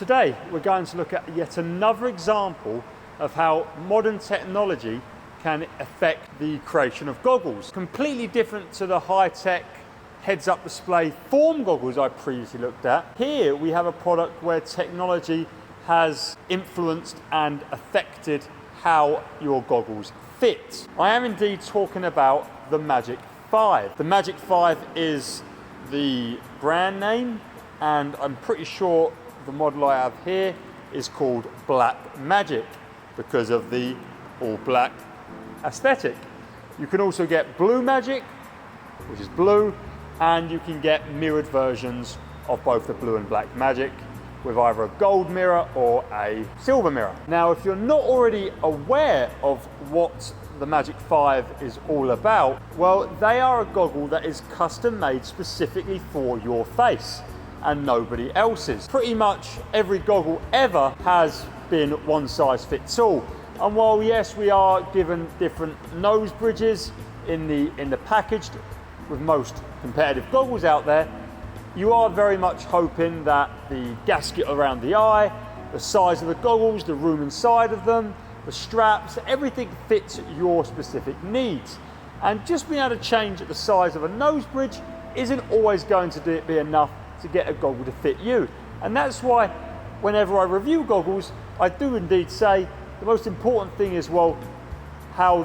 Today we're going to look at yet another example of how modern technology can affect the creation of goggles. Completely different to the high-tech heads-up display form goggles I previously looked at. Here we have a product where technology has influenced and affected how your goggles fit. I am indeed talking about the TheMagic5. The TheMagic5 is the brand name, and I'm pretty sure the model I have here is called Black Magic because of the all black aesthetic. You can also get Blue Magic, which is blue, and you can get mirrored versions of both the blue and black Magic with either a gold mirror or a silver mirror. Now, if you're not already aware of what the TheMagic5 is all about, well, they are a goggle that is custom made specifically for your face and nobody else's. Pretty much every goggle ever has been one size fits all. And while yes, we are given different nose bridges in the package with most competitive goggles out there, you are very much hoping that the gasket around the eye, the size of the goggles, the room inside of them, the straps, everything fits your specific needs. And just being able to change the size of a nose bridge isn't always going to be enough to get a goggle to fit you. And that's why whenever I review goggles, I do indeed say the most important thing is, well, how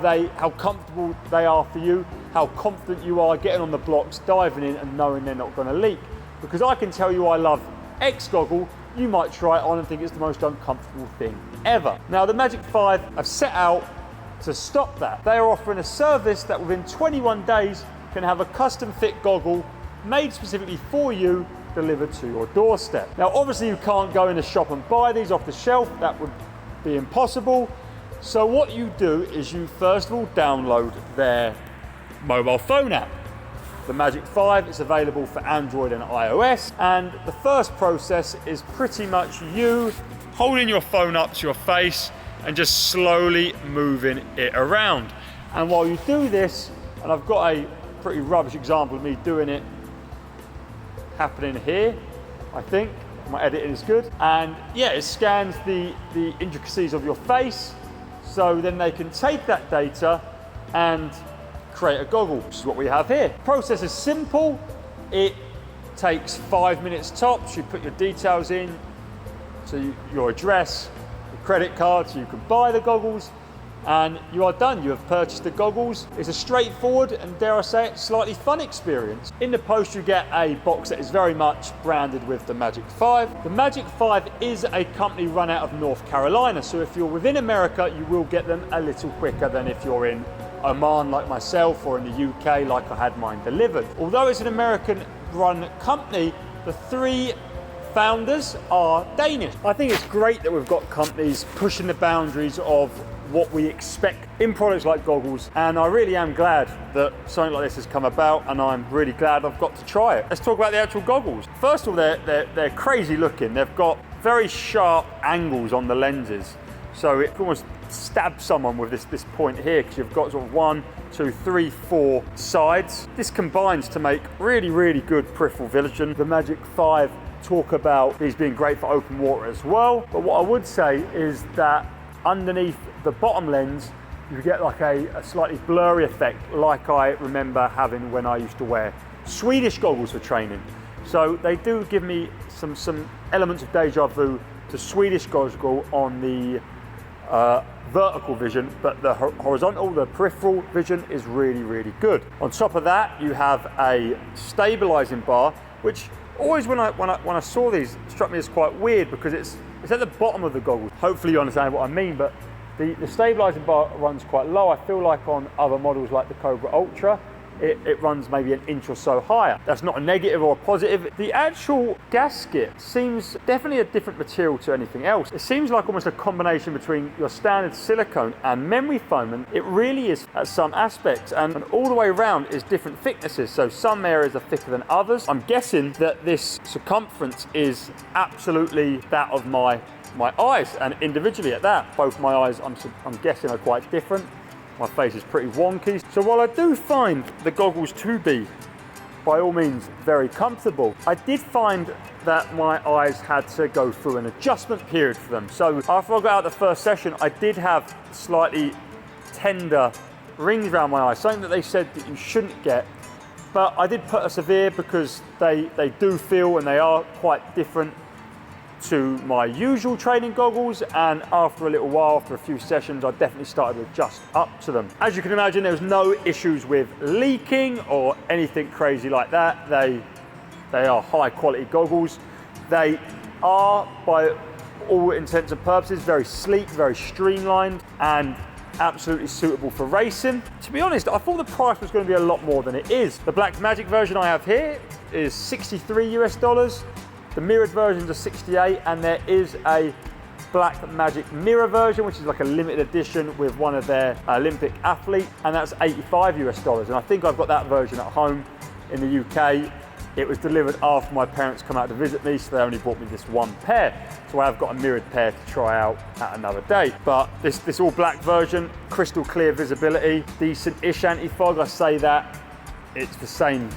comfortable they are for you, how confident you are getting on the blocks, diving in and knowing they're not going to leak. Because I can tell you I love X goggle, you might try it on and think it's the most uncomfortable thing ever. Now, the TheMagic5 have set out to stop that. They are offering a service that within 21 days can have a custom fit goggle made specifically for you delivered to your doorstep. Now, obviously you can't go in the shop and buy these off the shelf, that would be impossible. So what you do is you first of all download their mobile phone app. The TheMagic5 is available for Android and iOS, and the first process is pretty much you holding your phone up to your face and just slowly moving it around. And while you do this, and I've got a pretty rubbish example of me doing it happening here, I think my editing is good, and yeah, it scans the intricacies of your face, so then they can take that data and create a goggle, which is what we have here. The process is simple. It takes 5 minutes tops. You put your details in, so your address, your credit card, so you can buy the goggles, and you are done. You have purchased the goggles. It's a straightforward and, dare I say it, slightly fun experience. In the post you get a box that is very much branded with the TheMagic5. The TheMagic5 is a company run out of North Carolina, so if you're within America, you will get them a little quicker than if you're in Oman like myself or in the UK like I had mine delivered. Although it's an American run company, the three founders are Danish. I think it's great that we've got companies pushing the boundaries of what we expect in products like goggles, and I really am glad that something like this has come about, and I'm really glad I've got to try it. Let's talk about the actual goggles. First of all, they're crazy looking. They've got very sharp angles on the lenses, so it almost stab someone with this point here, because you've got sort of 1, 2, 3, 4 sides. This combines to make really good peripheral vision. The TheMagic5 talk about these being great for open water as well, but what I would say is that underneath the bottom lens you get like a slightly blurry effect, like I remember having when I used to wear Swedish goggles for training. So they do give me some elements of deja vu to Swedish goggle on the vertical vision, but the horizontal, the peripheral vision is really good. On top of that, you have a stabilizing bar, which always when I saw these struck me as quite weird, because it's at the bottom of the goggles. Hopefully you understand what I mean, but the stabilizing bar runs quite low. I feel like on other models like the Cobra Ultra, it runs maybe an inch or so higher. That's not a negative or a positive. The actual gasket seems definitely a different material to anything else. It seems like almost a combination between your standard silicone and memory foam, and it really is at some aspects, and all the way around is different thicknesses, so some areas are thicker than others. I'm guessing that this circumference is absolutely that of my eyes, and individually at that, both my eyes I'm guessing are quite different. My face is pretty wonky. So while I do find the goggles to be by all means very comfortable. I did find that my eyes had to go through an adjustment period for them. So after I got out the first session, I did have slightly tender rings around my eyes, something that they said that you shouldn't get. But I did persevere because they do feel, and they are quite different to my usual training goggles, and after a little while, after a few sessions, I definitely started to adjust up to them. As you can imagine, there was no issues with leaking or anything crazy like that. They are high quality goggles. They are, by all intents and purposes, very sleek, very streamlined, and absolutely suitable for racing. To be honest, I thought the price was going to be a lot more than it is. The Black Magic version I have here is $63 US. The mirrored versions are 68, and there is a Black Magic mirror version, which is like a limited edition with one of their Olympic athletes, and that's $85 US. And I think I've got that version at home in the UK. It was delivered after my parents come out to visit me, so they only bought me this one pair. So I have got a mirrored pair to try out at another day. But this all black version, crystal clear visibility, decent-ish anti-fog. I say that, it's the same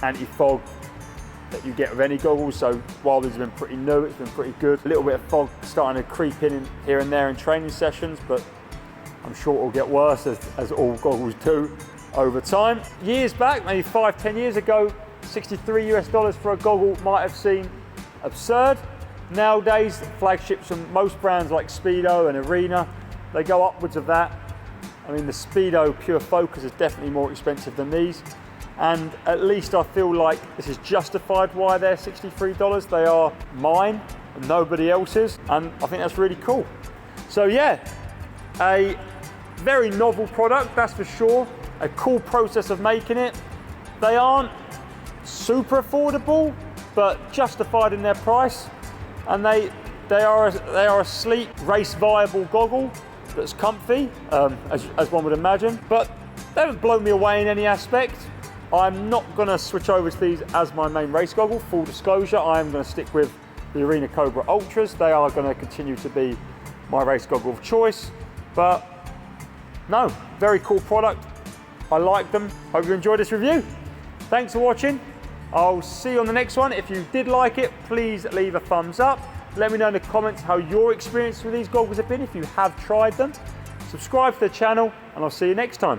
anti-fog that you get with any goggles. So while these have been pretty new, it's been pretty good. A little bit of fog starting to creep in here and there in training sessions, but I'm sure it'll get worse as all goggles do over time. Years back, maybe 5-10 years ago, $63 US for a goggle might have seemed absurd. Nowadays, flagships from most brands like Speedo and Arena, they go upwards of that. I mean, the Speedo Pure Focus is definitely more expensive than these, and at least I feel like this is justified why they're $63. They are mine and nobody else's, and I think that's really cool. So yeah, a very novel product, that's for sure. A cool process of making it. They aren't super affordable, but justified in their price, and they are a sleek, race viable goggle that's comfy, as one would imagine, but they haven't blown me away in any aspect. I'm not going to switch over to these as my main race goggle, full disclosure. I am going to stick with the Arena Cobra Ultras. They are going to continue to be my race goggle of choice, but no, very cool product. I like them. Hope you enjoyed this review. Thanks for watching. I'll see you on the next one. If you did like it, please leave a thumbs up. Let me know in the comments how your experience with these goggles have been, if you have tried them. Subscribe to the channel, and I'll see you next time.